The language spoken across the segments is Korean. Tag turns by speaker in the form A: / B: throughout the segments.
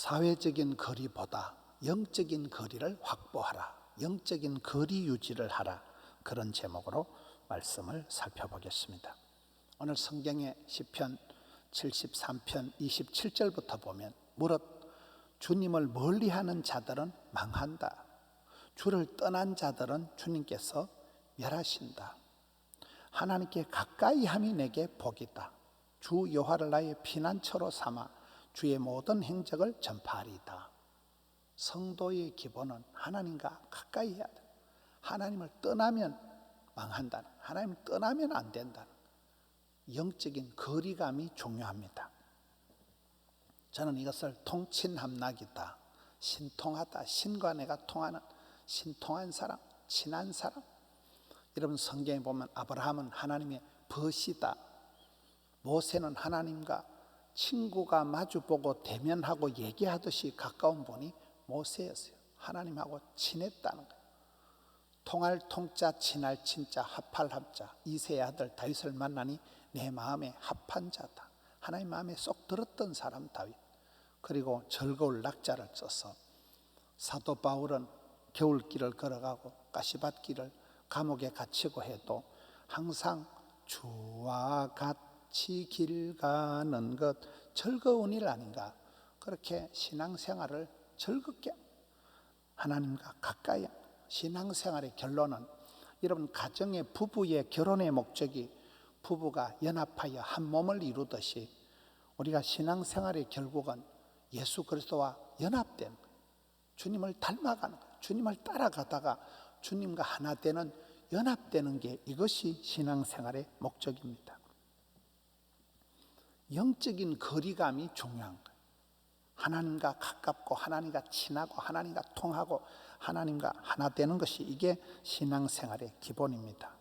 A: 사회적인 거리보다 영적인 거리를 확보하라, 영적인 거리 유지를 하라, 그런 제목으로 말씀을 살펴보겠습니다. 오늘 성경의 시편 73편 27절부터 보면 무릇 주님을 멀리하는 자들은 망한다, 주를 떠난 자들은 주님께서 멸하신다, 하나님께 가까이함이 내게 복이다, 주 여호와를 나의 피난처로 삼아 주의 모든 행적을 전파하리이다. 성도의 기본은 하나님과 가까이 해야 돼. 하나님을 떠나면 망한다는, 하나님을 떠나면 안 된다는 영적인 거리감이 중요합니다. 저는 이것을 통친함락이다, 신통하다, 신과 내가 통하는 신통한 사람, 친한 사람. 여러분 성경에 보면 아브라함은 하나님의 벗이다, 모세는 하나님과 친구가 마주보고 대면하고 얘기하듯이 가까운 분이 모세였어요. 하나님하고 친했다는 거예요. 통할 통자, 친할 친자, 합할 합자. 이새의 아들 다윗을 만나니 내 마음에 합한 자다. 하나님 마음에 쏙 들었던 사람 다윗. 그리고 즐거울 낙자를 써서 사도 바울은 겨울길을 걸어가고 가시밭길을 감옥에 갇히고 해도 항상 주와 같이 길 가는 것 즐거운 일 아닌가. 그렇게 신앙생활을 즐겁게 하나님과 가까이. 신앙생활의 결론은 여러분 가정의 부부의 결혼의 목적이 부부가 연합하여 한 몸을 이루듯이 우리가 신앙생활의 결국은 예수 그리스도와 연합된, 주님을 닮아가는, 주님을 따라가다가 주님과 하나 되는, 연합되는 게 이것이 신앙생활의 목적입니다. 영적인 거리감이 중요한 거예요. 하나님과 가깝고 하나님과 친하고 하나님과 통하고 하나님과 하나 되는 것이 이게 신앙생활의 기본입니다.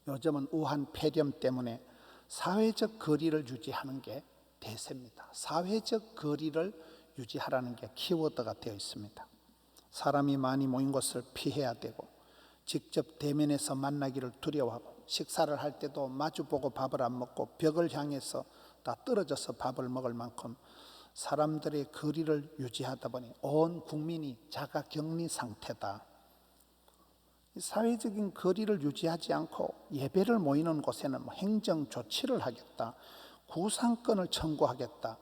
A: 요즘은 우한 폐렴 때문에 사회적 거리를 유지하는 게 대세입니다. 사회적 거리를 유지하라는 게 키워드가 되어 있습니다. 사람이 많이 모인 곳을 피해야 되고 직접 대면해서 만나기를 두려워하고 식사를 할 때도 마주보고 밥을 안 먹고 벽을 향해서 다 떨어져서 밥을 먹을 만큼 사람들의 거리를 유지하다 보니 온 국민이 자가격리 상태다. 사회적인 거리를 유지하지 않고 예배를 모이는 곳에는 행정 조치를 하겠다, 구상권을 청구하겠다,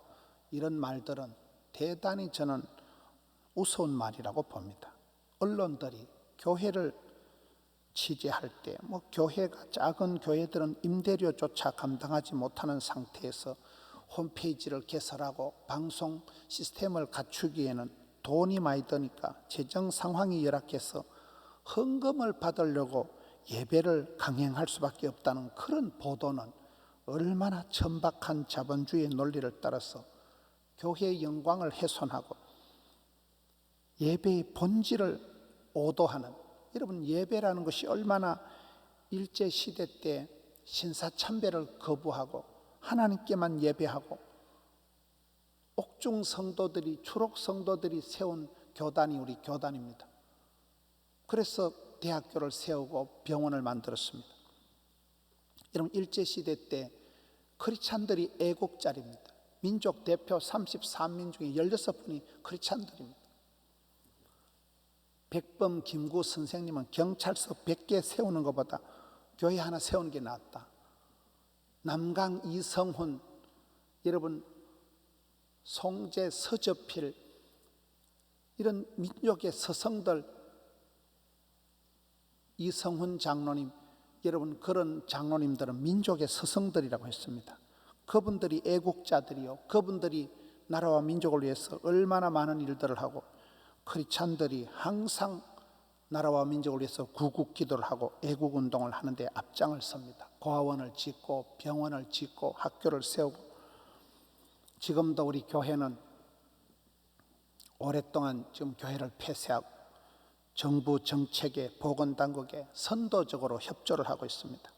A: 이런 말들은 대단히 저는 우스운 말이라고 봅니다. 언론들이 교회를 취재할 때 교회가 작은 교회들은 임대료조차 감당하지 못하는 상태에서 홈페이지를 개설하고 방송 시스템을 갖추기에는 돈이 많이 드니까 재정 상황이 열악해서 헌금을 받으려고 예배를 강행할 수밖에 없다는 그런 보도는 얼마나 천박한 자본주의 논리를 따라서 교회의 영광을 훼손하고 예배의 본질을 오도하는, 여러분 예배라는 것이 얼마나 일제시대 때 신사참배를 거부하고 하나님께만 예배하고 옥중 성도들이, 초록 성도들이 세운 교단이 우리 교단입니다. 그래서 대학교를 세우고 병원을 만들었습니다. 여러분 일제시대 때 크리스찬들이 애국자입니다. 민족 대표 33민 중에 16분이 크리스찬들입니다. 백범 김구 선생님은 경찰서 100개 세우는 것보다 교회 하나 세우는 게 낫다. 남강 이성훈, 여러분 송제 서저필, 이런 민족의 서성들, 이성훈 장로님, 여러분 그런 장로님들은 민족의 서성들이라고 했습니다. 그분들이 애국자들이요, 그분들이 나라와 민족을 위해서 얼마나 많은 일들을 하고, 크리스찬들이 항상 나라와 민족을 위해서 구국기도를 하고 애국운동을 하는데 앞장을 섭니다. 고아원을 짓고 병원을 짓고 학교를 세우고, 지금도 우리 교회는 오랫동안 지금 교회를 폐쇄하고 정부 정책에, 보건당국에 선도적으로 협조를 하고 있습니다.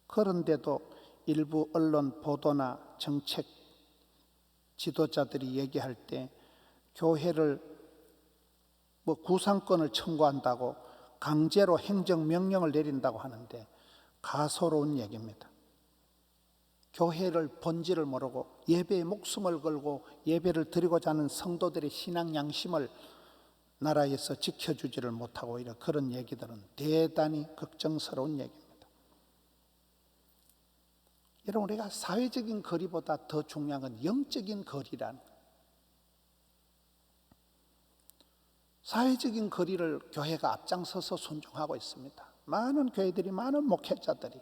A: 그런데도 일부 언론 보도나 정책 지도자들이 얘기할 때 교회를 구상권을 청구한다고 강제로 행정명령을 내린다고 하는데 가소로운 얘기입니다. 교회를 본질을 모르고 예배에 목숨을 걸고 예배를 드리고자 하는 성도들의 신앙 양심을 나라에서 지켜주지를 못하고 오히려 그런 얘기들은 대단히 걱정스러운 얘기입니다. 여러분, 우리가 사회적인 거리보다 더 중요한 건 영적인 거리라는 거예요. 사회적인 거리를 교회가 앞장서서 순종하고 있습니다. 많은 교회들이, 많은 목회자들이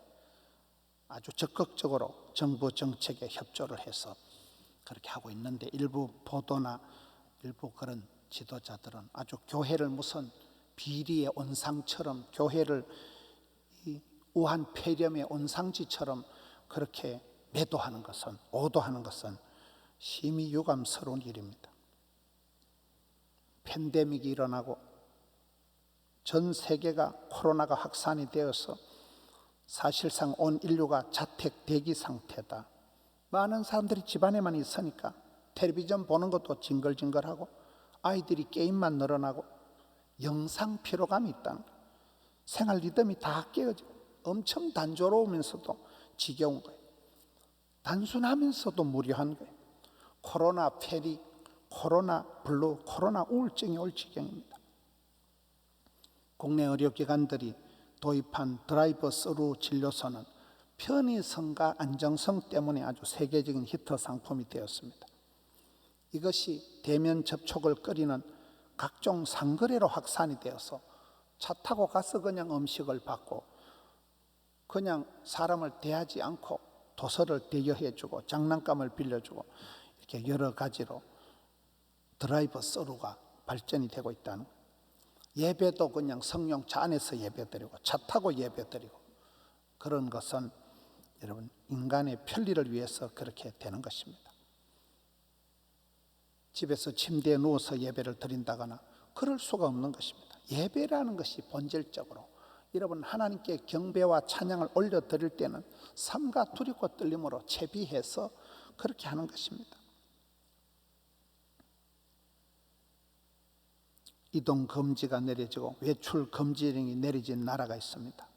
A: 아주 적극적으로 정부 정책에 협조를 해서 그렇게 하고 있는데, 일부 보도나 일부 그런 지도자들은 아주 교회를 무슨 비리의 온상처럼, 교회를 이 우한 폐렴의 온상지처럼 그렇게 매도하는 것은, 오도하는 것은 심히 유감스러운 일입니다. 팬데믹이 일어나고 전 세계가 코로나가 확산이 되어서 사실상 온 인류가 자택 대기 상태다. 많은 사람들이 집안에만 있으니까 텔레비전 보는 것도 징글징글하고 아이들이 게임만 늘어나고 영상 피로감이 있다는 거예요. 생활 리듬이 다 깨어지고 엄청 단조로우면서도 지겨운 거예요. 단순하면서도 무료한 거예요. 코로나 패닉, 코로나 블루, 코로나 우울증이 올 지경입니다. 국내 의료기관들이 도입한 드라이브 스루 진료소는 편의성과 안정성 때문에 아주 세계적인 히트 상품이 되었습니다. 이것이 대면 접촉을 꺼리는 각종 상거래로 확산이 되어서 차 타고 가서 그냥 음식을 받고 그냥 사람을 대하지 않고 도서를 대여해주고 장난감을 빌려주고 이렇게 여러 가지로 드라이브 스루가 발전이 되고 있다는 거예요. 예배도 그냥 성령 차 안에서 예배드리고 차 타고 예배드리고, 그런 것은 여러분 인간의 편리를 위해서 그렇게 되는 것입니다. 집에서 침대에 누워서 예배를 드린다거나 그럴 수가 없는 것입니다. 예배라는 것이 본질적으로 여러분 하나님께 경배와 찬양을 올려드릴 때는 삼가 두렵고 떨림으로 채비해서 그렇게 하는 것입니다. 이동 금지가 내려지고 외출 금지령이 내려진 나라가 있습니다.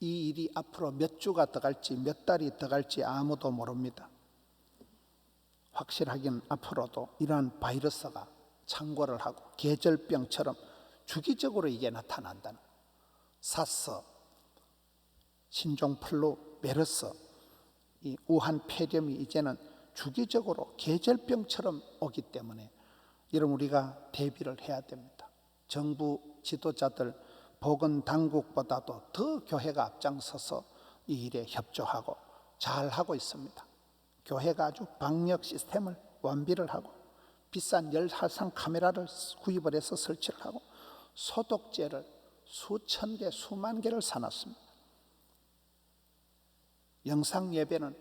A: 이 일이 앞으로 몇 주가 더 갈지 몇 달이 더 갈지 아무도 모릅니다. 확실하긴 앞으로도 이러한 바이러스가 창궐을 하고 계절병처럼 주기적으로 이게 나타난다는 거예요. 사스, 신종플루, 메르스, 이 우한 폐렴이 이제는 주기적으로 계절병처럼 오기 때문에 여러분 우리가 대비를 해야 됩니다. 정부 지도자들, 보건당국보다도 더 교회가 앞장서서 이 일에 협조하고 잘하고 있습니다. 교회가 아주 방역 시스템을 완비를 하고 비싼 열화상 카메라를 구입을 해서 설치를 하고 소독제를 수천 개, 수만 개를 사놨습니다. 영상 예배는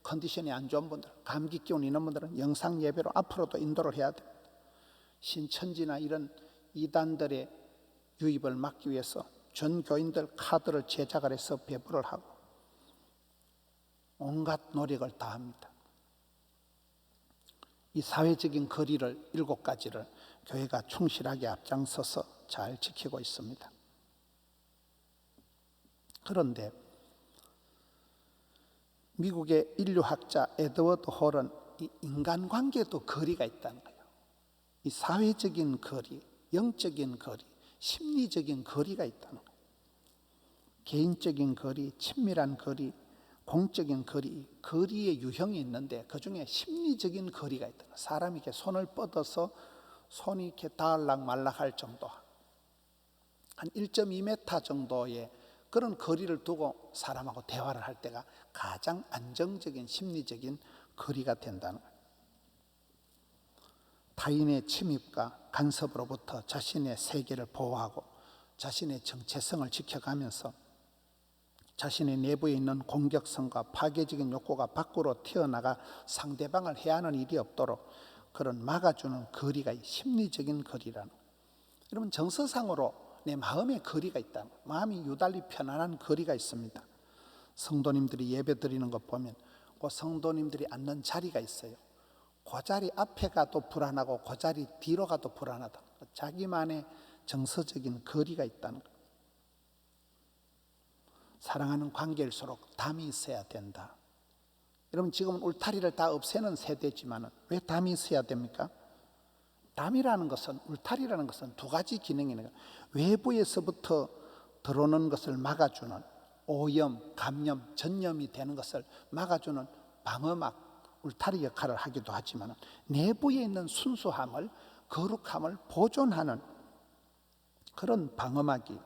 A: 컨디션이 안 좋은 분들, 감기 기운 있는 분들은 영상 예배로 앞으로도 인도를 해야 됩니다. 신천지나 이런 이단들의 유입을 막기 위해서 전 교인들 카드를 제작을 해서 배부를 하고 온갖 노력을 다합니다. 이 사회적인 거리를 7가지를 교회가 충실하게 앞장서서 잘 지키고 있습니다. 그런데 미국의 인류학자 에드워드 홀은 이 인간관계도 거리가 있다는 거예요. 이 사회적인 거리, 영적인 거리, 심리적인 거리가 있다는 거예요. 개인적인 거리, 친밀한 거리, 공적인 거리, 거리의 유형이 있는데 그 중에 심리적인 거리가 있다는 거예요. 사람이 이렇게 손을 뻗어서 손이 이렇게 닿을락 말락할 정도, 한 1.2m 정도의 그런 거리를 두고 사람하고 대화를 할 때가 가장 안정적인 심리적인 거리가 된다는 거예요. 타인의 침입과 간섭으로부터 자신의 세계를 보호하고 자신의 정체성을 지켜가면서 자신의 내부에 있는 공격성과 파괴적인 욕구가 밖으로 튀어나가 상대방을 해하는 일이 없도록 그런 막아주는 거리가 심리적인 거리라는 거예요. 여러분 정서상으로 내 마음의 거리가 있다. 마음이 유달리 편안한 거리가 있습니다. 성도님들이 예배 드리는 것 보면 그 성도님들이 앉는 자리가 있어요. 그 자리 앞에 가도 불안하고 그 자리 뒤로 가도 불안하다. 자기만의 정서적인 거리가 있다는 거예요. 사랑하는 관계일수록 담이 있어야 된다. 여러분 지금은 울타리를 다 없애는 세대지만 왜 담이 있어야 됩니까? 담이라는 것은, 울타리라는 것은 두 가지 기능이 있는 거예요. 외부에서부터 들어오는 것을 막아주는, 오염, 감염, 전염이 되는 것을 막아주는 방어막, 울타리 역할을 하기도 하지만 내부에 있는 순수함을, 거룩함을 보존하는 그런 방어막이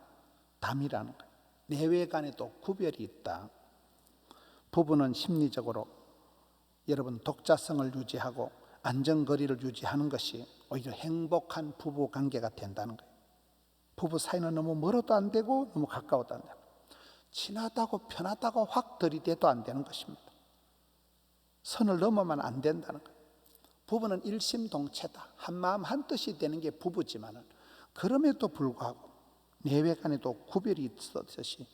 A: 담이라는 거예요. 내외 간에도 구별이 있다. 부부는 심리적으로 여러분 독자성을 유지하고 안전거리를 유지하는 것이 오히려 행복한 부부 관계가 된다는 거예요. 부부 사이는 너무 멀어도 안 되고 너무 가까워도 안 되고, 친하다고 편하다고 확 들이대도 안 되는 것입니다. 선을 넘으면 안 된다는 거예요. 부부는 일심동체다. 한마음 한뜻이 되는 게 부부지만 그럼에도 불구하고 내외 간에도 구별이 있었듯이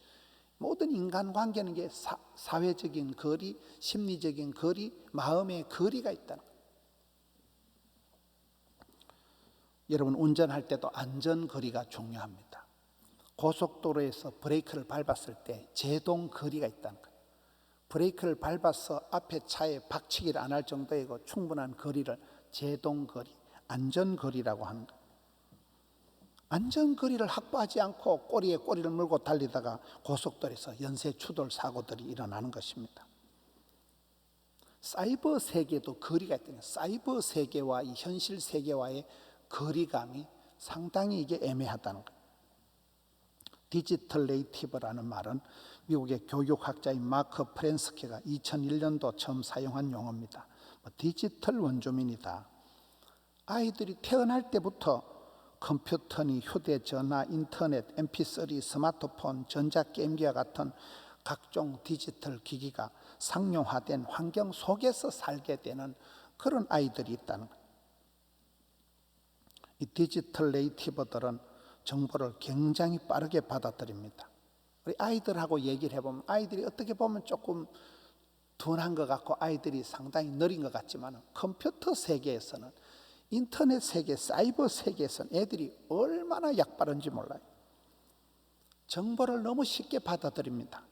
A: 모든 인간관계는 게 사회적인 거리, 심리적인 거리, 마음의 거리가 있다는 거예요. 여러분 운전할 때도 안전거리가 중요합니다. 고속도로에서 브레이크를 밟았을 때 제동거리가 있다는 거예요. 브레이크를 밟아서 앞에 차에 박치기를 안 할 정도이고 충분한 거리를 제동거리, 안전거리라고 하는 거예요. 안전거리를 확보하지 않고 꼬리에 꼬리를 물고 달리다가 고속도로에서 연쇄 추돌 사고들이 일어나는 것입니다. 사이버 세계도 거리가 있다는 거예요. 사이버 세계와 이 현실 세계와의 거리감이 상당히 이게 애매하다는 거예요. 디지털 네이티브라는 말은 미국의 교육학자인 마크 프렌스키가 2001년도 처음 사용한 용어입니다. 디지털 원주민이다. 아이들이 태어날 때부터 컴퓨터니 휴대전화, 인터넷, mp3, 스마트폰, 전자게임기와 같은 각종 디지털 기기가 상용화된 환경 속에서 살게 되는 그런 아이들이 있다는 거예요. 이 디지털 네이티브들은 정보를 굉장히 빠르게 받아들입니다. 우리 아이들하고 얘기를 해보면 아이들이 어떻게 보면 조금 둔한 것 같고 아이들이 상당히 느린 것 같지만 컴퓨터 세계에서는, 인터넷 세계, 사이버 세계에서는 애들이 얼마나 약빠른지 몰라요. 정보를 너무 쉽게 받아들입니다.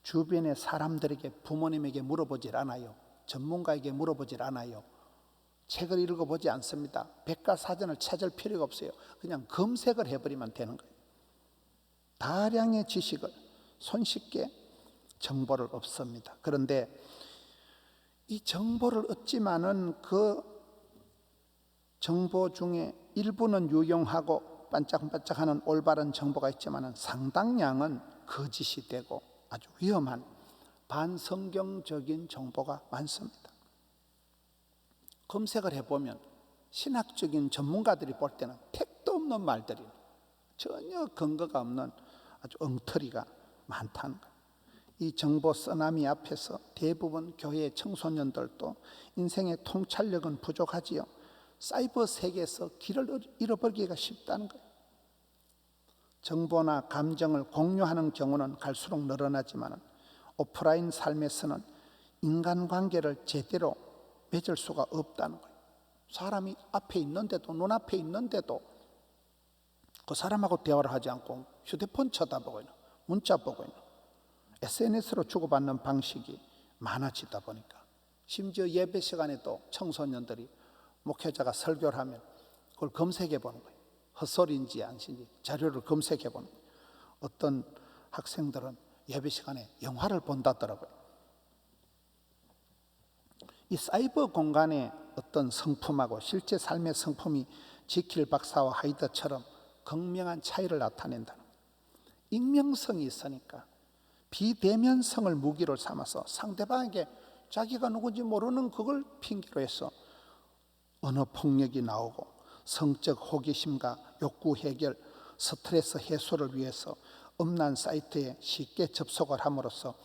A: 주변의 사람들에게, 부모님에게 물어보질 않아요. 전문가에게 물어보질 않아요. 책을 읽어보지 않습니다. 백과사전을 찾을 필요가 없어요. 그냥 검색을 해버리면 되는 거예요. 다량의 지식을 손쉽게 정보를 얻습니다. 그런데 이 정보를 얻지만은 그 정보 중에 일부는 유용하고 반짝반짝하는 올바른 정보가 있지만은 상당량은 거짓이 되고 아주 위험한 반성경적인 정보가 많습니다. 검색을 해보면 신학적인 전문가들이 볼 때는 택도 없는 말들이, 전혀 근거가 없는 아주 엉터리가 많다는 거예요. 이 정보 쓰나미 앞에서 대부분 교회 청소년들도 인생의 통찰력은 부족하지요. 사이버 세계에서 길을 잃어버리기가 쉽다는 거예요. 정보나 감정을 공유하는 경우는 갈수록 늘어나지만 오프라인 삶에서는 인간관계를 제대로 맺을 수가 없다는 거예요. 사람이 앞에 있는데도, 눈앞에 있는데도 그 사람하고 대화를 하지 않고 휴대폰 쳐다보고 있는, 문자 보고 있는, SNS로 주고받는 방식이 많아지다 보니까 심지어 예배 시간에도 청소년들이 목회자가 설교를 하면 그걸 검색해 보는 거예요. 헛소리인지 아닌지 자료를 검색해 보는 거예요. 어떤 학생들은 예배 시간에 영화를 본다더라고요. 이 사이버 공간의 어떤 성품하고 실제 삶의 성품이 지킬 박사와 하이드처럼 극명한 차이를 나타낸다는 거예요. 익명성이 있으니까 비대면성을 무기로 삼아서 상대방에게 자기가 누군지 모르는 그걸 핑계로 해서 언어 폭력이 나오고 성적 호기심과 욕구 해결, 스트레스 해소를 위해서 음란 사이트에 쉽게 접속을 함으로써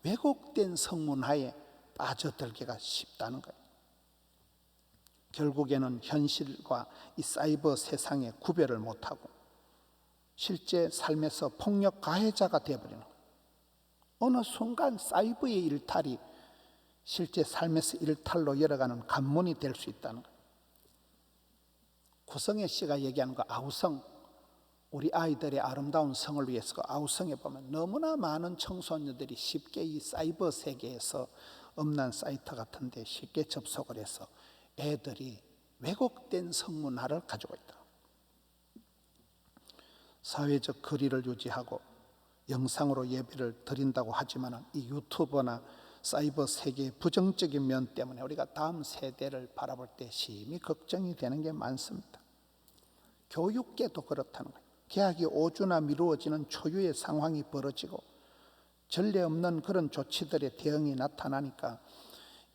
A: 왜곡된 성문화에 빠져들기가 쉽다는 거예요. 결국에는 현실과 이 사이버 세상의 구별을 못하고 실제 삶에서 폭력 가해자가 되어버리는 거예요. 어느 순간 사이버의 일탈이 실제 삶에서 일탈로 열어가는 관문이 될 수 있다는 거예요. 구성애 씨가 얘기하는 거 아우성, 우리 아이들의 아름다운 성을 위해서 그 아우성에 보면 너무나 많은 청소년들이 쉽게 이 사이버 세계에서 음란 사이트 같은 데 쉽게 접속을 해서 애들이 왜곡된 성문화를 가지고 있다. 사회적 거리를 유지하고 영상으로 예배를 드린다고 하지만 이 유튜버나 사이버 세계의 부정적인 면 때문에 우리가 다음 세대를 바라볼 때 심히 걱정이 되는 게 많습니다. 교육계도 그렇다는 거예요. 개학이 5주나 미루어지는 초유의 상황이 벌어지고 전례 없는 그런 조치들의 대응이 나타나니까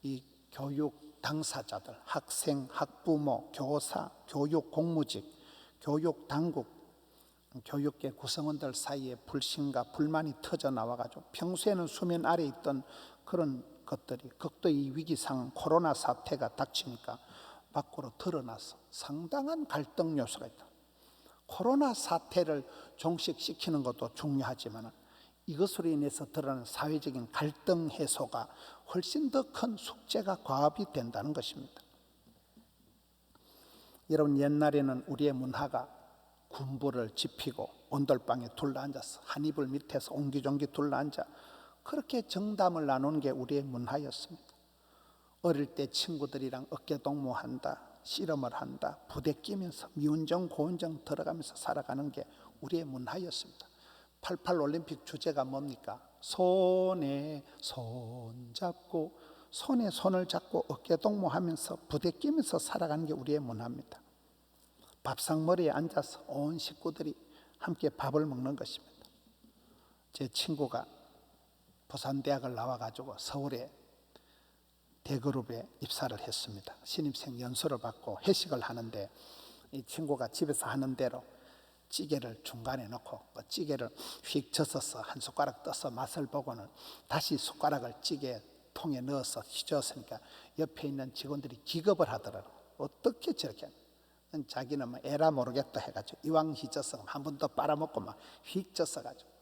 A: 이 교육 당사자들, 학생, 학부모, 교사, 교육 공무직, 교육 당국, 교육계 구성원들 사이에 불신과 불만이 터져 나와가지고 평소에는 수면 아래 있던 그런 것들이 극도의 위기상 코로나 사태가 닥치니까 밖으로 드러나서 상당한 갈등 요소가 있다. 코로나 사태를 종식시키는 것도 중요하지만 이것으로 인해서 드러나는 사회적인 갈등 해소가 훨씬 더 큰 숙제가 과업이 된다는 것입니다. 여러분, 옛날에는 우리의 문화가 군부를 지피고 온돌방에 둘러앉아서 한 이불 밑에서 옹기종기 둘러앉아 그렇게 정담을 나누는 게 우리의 문화였습니다. 어릴 때 친구들이랑 어깨동무한다, 씨름을 한다, 부대 끼면서 미운정 고운정 들어가면서 살아가는 게 우리의 문화였습니다. 88 올림픽 주제가 뭡니까? 손에 손 잡고 손에 손을 잡고 어깨동무하면서 부대 끼면서 살아가는 게 우리의 문화입니다. 밥상머리에 앉아서 온 식구들이 함께 밥을 먹는 것입니다. 제 친구가 부산대학을 나와가지고 서울에 대그룹에 입사를 했습니다. 신입생 연수를 받고 회식을 하는데 이 친구가 집에서 하는 대로 찌개를 중간에 넣고 찌개를 휙 젖어서 한 숟가락 떠서 맛을 보고는 다시 숟가락을 찌개 통에 넣어서 휘저었으니까 옆에 있는 직원들이 기겁을 하더라고요. 어떻게 저렇게 자기는 뭐 에라 모르겠다 해가지고 이왕 휘져서 한 번 더 빨아먹고 막 휙 젖어가지고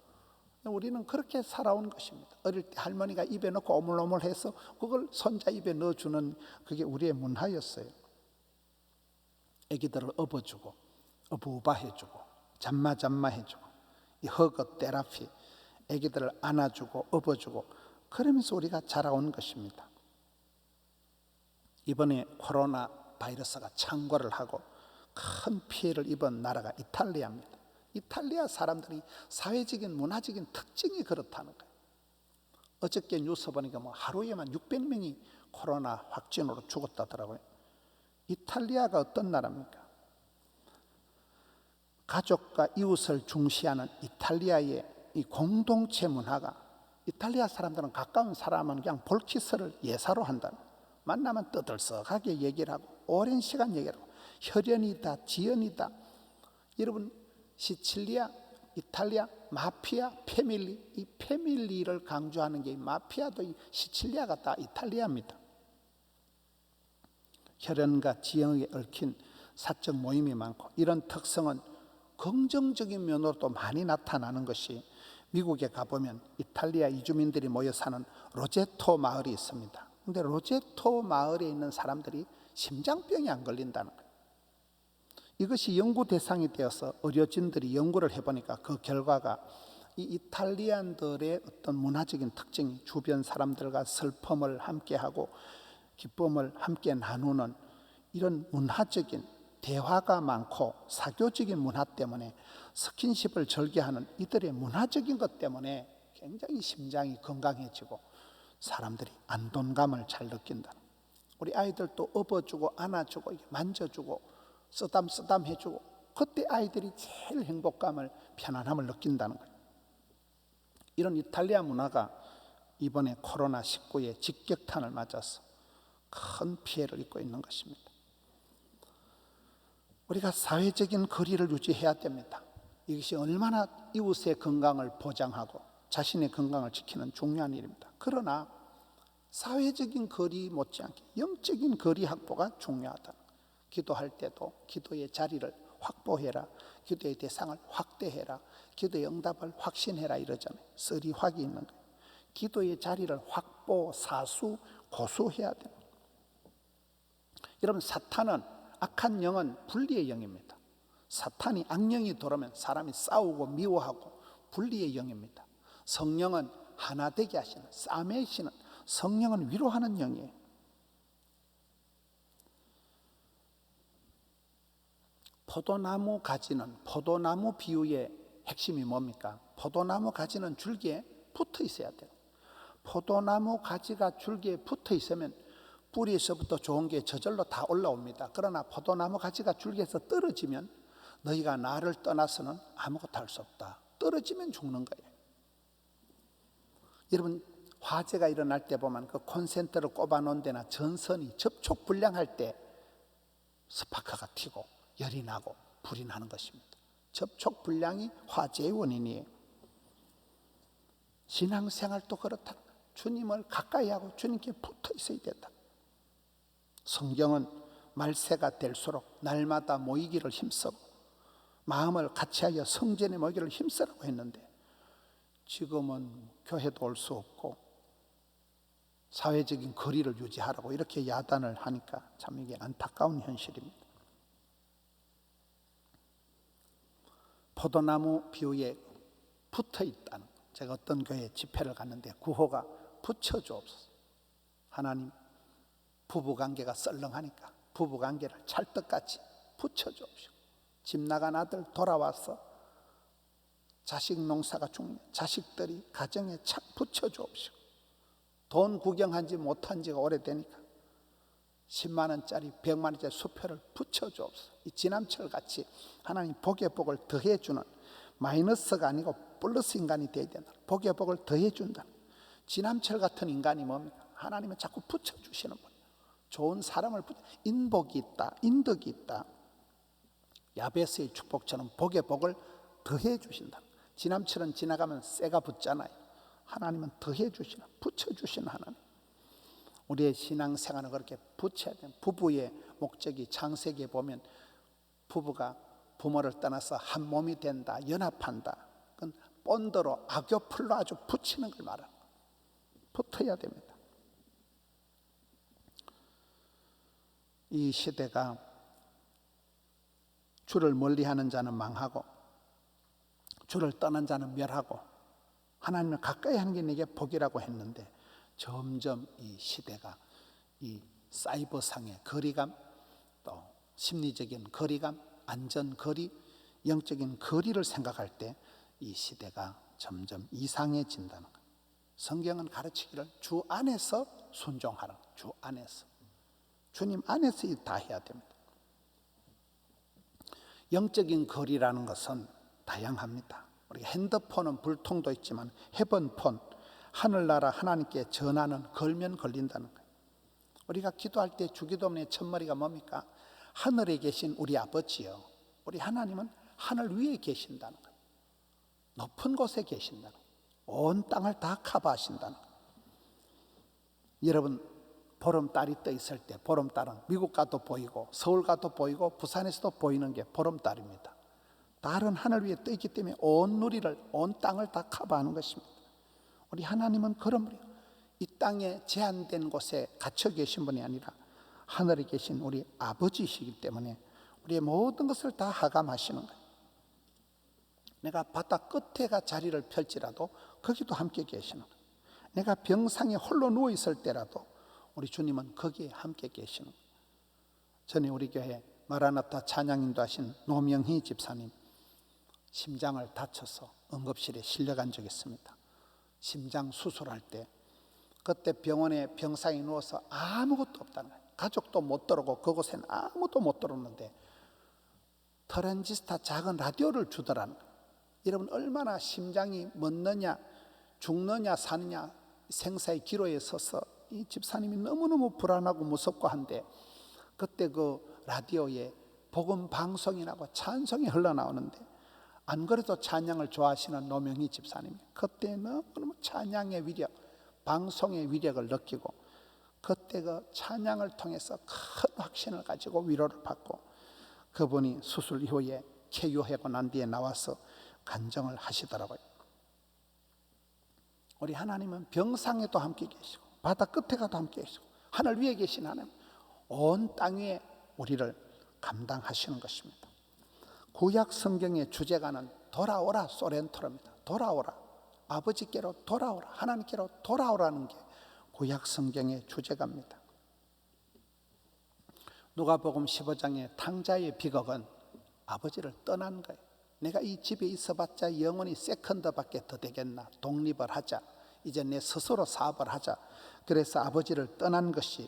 A: 우리는 그렇게 살아온 것입니다. 어릴 때 할머니가 입에 넣고 오물오물해서 그걸 손자 입에 넣어주는 그게 우리의 문화였어요. 애기들을 업어주고 어부바 해주고 잠마 해주고 이 허거 테라피 애기들을 안아주고 업어주고 그러면서 우리가 자라온 것입니다. 이번에 코로나 바이러스가 창궐을 하고 큰 피해를 입은 나라가 이탈리아입니다. 이탈리아 사람들이 사회적인 문화적인 특징이 그렇다는 거예요. 어저께 뉴스 보니까 뭐 하루에만 600명이 코로나 확진으로 죽었다더라고요. 이탈리아가 어떤 나라입니까? 가족과 이웃을 중시하는 이탈리아의 이 공동체 문화가 이탈리아 사람들은 가까운 사람은 그냥 볼키스를 예사로 한다는 거예요. 만나면 떠들썩하게 얘기를 하고 오랜 시간 얘기를 하고 혈연이다 지연이다. 여러분 시칠리아, 이탈리아, 마피아, 패밀리 이 패밀리를 강조하는 게 이 마피아도 이 시칠리아가 다 이탈리아입니다. 혈연과 지연에 얽힌 사적 모임이 많고 이런 특성은 긍정적인 면으로도 많이 나타나는 것이 미국에 가보면 이탈리아 이주민들이 모여 사는 로제토 마을이 있습니다. 그런데 로제토 마을에 있는 사람들이 심장병이 안 걸린다는 거예요. 이것이 연구 대상이 되어서 의료진들이 연구를 해보니까 그 결과가 이 이탈리안들의 어떤 문화적인 특징이 주변 사람들과 슬픔을 함께하고 기쁨을 함께 나누는 이런 문화적인 대화가 많고 사교적인 문화 때문에 스킨십을 절개하는 이들의 문화적인 것 때문에 굉장히 심장이 건강해지고 사람들이 안돈감을 잘 느낀다. 우리 아이들도 업어주고 안아주고 만져주고 쓰담쓰담 해주고 그때 아이들이 제일 행복감을 편안함을 느낀다는 거예요. 이런 이탈리아 문화가 이번에 코로나19의 직격탄을 맞아서 큰 피해를 입고 있는 것입니다. 우리가 사회적인 거리를 유지해야 됩니다. 이것이 얼마나 이웃의 건강을 보장하고 자신의 건강을 지키는 중요한 일입니다. 그러나 사회적인 거리 못지않게 영적인 거리 확보가 중요하다. 기도할 때도 기도의 자리를 확보해라. 기도의 대상을 확대해라. 기도의 응답을 확신해라 이러잖아요. 쓰리확이 있는 거예요. 기도의 자리를 확보, 사수, 고수해야 됩니다. 여러분 사탄은 악한 영은 분리의 영입니다. 사탄이 악령이 들어오면 사람이 싸우고 미워하고 분리의 영입니다. 성령은 하나 되게 하시는 싸매시는 성령은 위로하는 영이에요. 포도나무 가지는, 포도나무 비유의 핵심이 뭡니까? 포도나무 가지는 줄기에 붙어 있어야 돼요. 포도나무 가지가 줄기에 붙어 있으면 뿌리에서부터 좋은 게 저절로 다 올라옵니다. 그러나 포도나무 가지가 줄기에서 떨어지면 너희가 나를 떠나서는 아무것도 할 수 없다. 떨어지면 죽는 거예요. 여러분, 화재가 일어날 때 보면 그 콘센트를 꼽아 놓은 데나 전선이 접촉 불량할 때 스파크가 튀고 열이 나고 불이 나는 것입니다. 접촉 불량이 화재의 원인이에요. 신앙생활도 그렇다. 주님을 가까이 하고 주님께 붙어 있어야 된다. 성경은 말세가 될수록 날마다 모이기를 힘쓰고 마음을 같이하여 성전에 모이기를 힘쓰라고 했는데, 지금은 교회도 올 수 없고 사회적인 거리를 유지하라고 이렇게 야단을 하니까 참 이게 안타까운 현실입니다. 포도나무 비유에 붙어 있다는, 제가 어떤 교회 집회를 갔는데 구호가 붙여주옵소서. 하나님, 부부관계가 썰렁하니까 부부관계를 찰떡같이 붙여주옵시고, 집 나간 아들 돌아와서 자식 농사가 죽는 자식들이 가정에 착 붙여주옵시고, 돈 구경한지 못한 지가 오래되니까 10만 원짜리 100만 원짜리 수표를 붙여주옵소서. 이 지남철 같이 하나님 복의 복을 더해주는, 마이너스가 아니고 플러스 인간이 되어야 된다. 복의 복을 더해준다. 지남철 같은 인간이 뭡니까? 하나님은 자꾸 붙여주시는 분. 좋은 사람을 인복이 있다, 인덕이 있다. 야베스의 축복처럼 복의 복을 더해 주신다. 지남철은 지나가면 쇠가 붙잖아요. 하나님은 더해 주시는, 붙여주시는 하나님. 우리의 신앙생활은 그렇게 붙여야 돼요. 부부의 목적이 창세기에 보면 부부가 부모를 떠나서 한 몸이 된다, 연합한다. 그건 본드로 악교풀로 아주 붙이는 걸 말하는 거예요. 붙어야 됩니다. 이 시대가 주를 멀리하는 자는 망하고 주를 떠난 자는 멸하고 하나님을 가까이 하는 게 내게 복이라고 했는데, 점점 이 시대가 이 사이버상의 거리감, 또 심리적인 거리감, 안전거리, 영적인 거리를 생각할 때 이 시대가 점점 이상해진다는 거예요. 성경은 가르치기를 주 안에서 순종하라. 주 안에서, 주님 안에서 다 해야 됩니다. 영적인 거리라는 것은 다양합니다. 우리가 핸드폰은 불통도 있지만 헤븐폰, 하늘나라 하나님께 전하는 걸면 걸린다는 거예요. 우리가 기도할 때 주기도문의 첫머리가 뭡니까? 하늘에 계신 우리 아버지요, 우리 하나님은 하늘 위에 계신다는 거예요. 높은 곳에 계신다는 거예요. 온 땅을 다 커버하신다는 거예요. 여러분, 보름달이 떠 있을 때, 보름달은 미국 가도 보이고 서울 가도 보이고 부산에서도 보이는 게 보름달입니다. 달은 하늘 위에 떠 있기 때문에 온 누리를, 온 땅을 다 커버하는 것입니다. 우리 하나님은 그런 분이에요. 이 땅에 제한된 곳에 갇혀 계신 분이 아니라 하늘에 계신 우리 아버지이시기 때문에 우리의 모든 것을 다 하감하시는 거예요. 내가 바다 끝에가 자리를 펼지라도 거기도 함께 계시는 거예요. 내가 병상에 홀로 누워 있을 때라도 우리 주님은 거기에 함께 계시는 거예요. 전에 우리 교회 마라나타 찬양인도 하신 노명희 집사님, 심장을 다쳐서 응급실에 실려간 적이 있습니다. 심장 수술할 때 그때 병원에 병상에 누워서 아무것도 없다는 거예요. 가족도 못 들어오고 그곳에는 아무도 못 들어오는데 트랜지스타 작은 라디오를 주더라는 거예요. 여러분, 얼마나 심장이 멎느냐 죽느냐 사느냐 생사의 기로에 서서 이 집사님이 너무너무 불안하고 무섭고 한데, 그때 그 라디오에 복음 방송이 나고 찬송이 흘러나오는데, 안 그래도 찬양을 좋아하시는 노명희 집사님이 그때 너무너무 찬양의 위력, 방송의 위력을 느끼고 그때 그 찬양을 통해서 큰 확신을 가지고 위로를 받고, 그분이 수술 이후에 쾌유하고 난 뒤에 나와서 간증을 하시더라고요. 우리 하나님은 병상에도 함께 계시고 바다 끝에 가도 함께 계시고 하늘 위에 계신 하나님, 온 땅 위에 우리를 감당하시는 것입니다. 구약 성경의 주제가는 돌아오라 소렌토입니다. 돌아오라, 아버지께로 돌아오라, 하나님께로 돌아오라는 게 구약 성경의 주제가입니다. 누가복음 15장의 탕자의 비극은 아버지를 떠난 거예요. 내가 이 집에 있어봤자 영원히 세컨드밖에 더 되겠나. 독립을 하자. 이제 내 스스로 사업을 하자. 그래서 아버지를 떠난 것이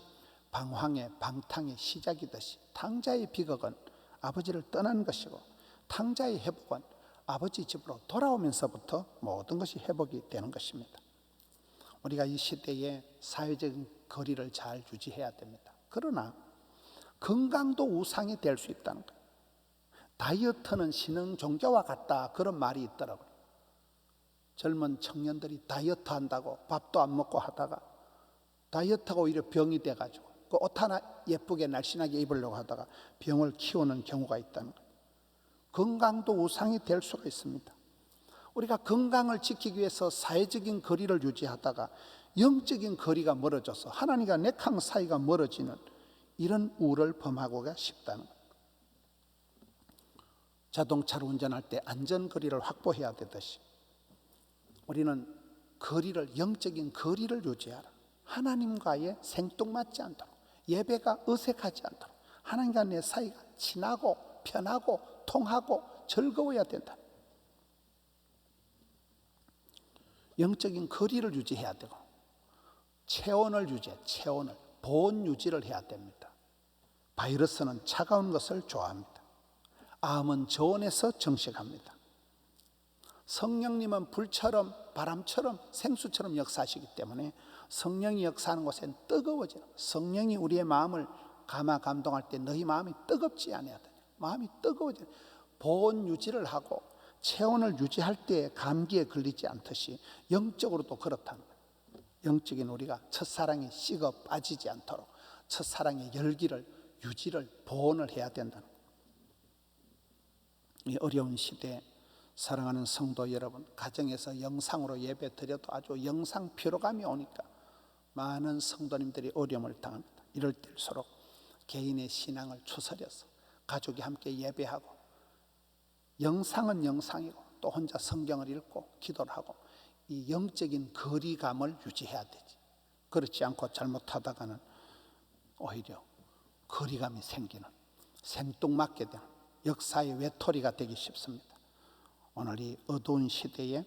A: 방황의 방탕의 시작이듯이 탕자의 비극은 아버지를 떠난 것이고 탕자의 회복은 아버지 집으로 돌아오면서부터 모든 것이 회복이 되는 것입니다. 우리가 이 시대에 사회적인 거리를 잘 유지해야 됩니다. 그러나 건강도 우상이 될 수 있다는 거예요. 다이어트는 신흥 종교와 같다, 그런 말이 있더라고요. 젊은 청년들이 다이어트 한다고 밥도 안 먹고 하다가 다이어트가 오히려 병이 돼가지고 그 옷 하나 예쁘게 날씬하게 입으려고 하다가 병을 키우는 경우가 있다는 거예요. 건강도 우상이 될 수가 있습니다. 우리가 건강을 지키기 위해서 사회적인 거리를 유지하다가 영적인 거리가 멀어져서 하나님과 내강 사이가 멀어지는 이런 우를 범하고가 쉽다는 거예요. 자동차를 운전할 때 안전거리를 확보해야 되듯이 우리는 거리를, 영적인 거리를 유지하라. 하나님과의 생뚱맞지 않도록, 예배가 어색하지 않도록, 하나님과 내 사이가 친하고 편하고 통하고 즐거워야 된다. 영적인 거리를 유지해야 되고 체온을 유지해, 체온을, 보온 유지를 해야 됩니다. 바이러스는 차가운 것을 좋아합니다. 암은 저온에서 정식합니다. 성령님은 불처럼 바람처럼 생수처럼 역사하시기 때문에 성령이 역사하는 곳엔 뜨거워지는, 성령이 우리의 마음을 감동할 때 너희 마음이 뜨겁지 않아야 되냐, 마음이 뜨거워지는, 보온 유지를 하고 체온을 유지할 때 감기에 걸리지 않듯이 영적으로도 그렇다는 거예요. 영적인 우리가 첫사랑이 식어 빠지지 않도록 첫사랑의 열기를 유지를 보온을 해야 된다는 거예요. 이 어려운 시대에 사랑하는 성도 여러분, 가정에서 영상으로 예배 드려도 아주 영상 피로감이 오니까 많은 성도님들이 어려움을 당합니다. 이럴 때일수록 개인의 신앙을 추스려서 가족이 함께 예배하고, 영상은 영상이고 또 혼자 성경을 읽고 기도를 하고 이 영적인 거리감을 유지해야 되지. 그렇지 않고 잘못하다가는 오히려 거리감이 생기는, 생뚱맞게 되는 역사의 외톨이가 되기 쉽습니다. 오늘 이 어두운 시대에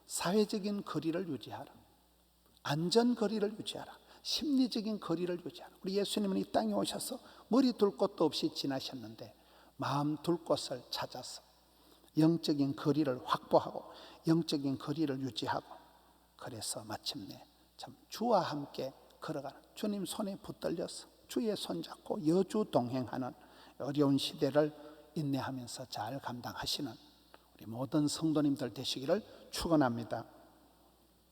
A: 사회적인 거리를 유지하라. 안전거리를 유지하라. 심리적인 거리를 유지하라. 우리 예수님은 이 땅에 오셔서 머리 둘 곳도 없이 지나셨는데 마음 둘 곳을 찾아서 영적인 거리를 확보하고 영적인 거리를 유지하고, 그래서 마침내 참 주와 함께 걸어가는, 주님 손에 붙들려서 주의 손잡고 여주 동행하는 어려운 시대를 인내하면서 잘 감당하시는 우리 모든 성도님들 되시기를 축원합니다.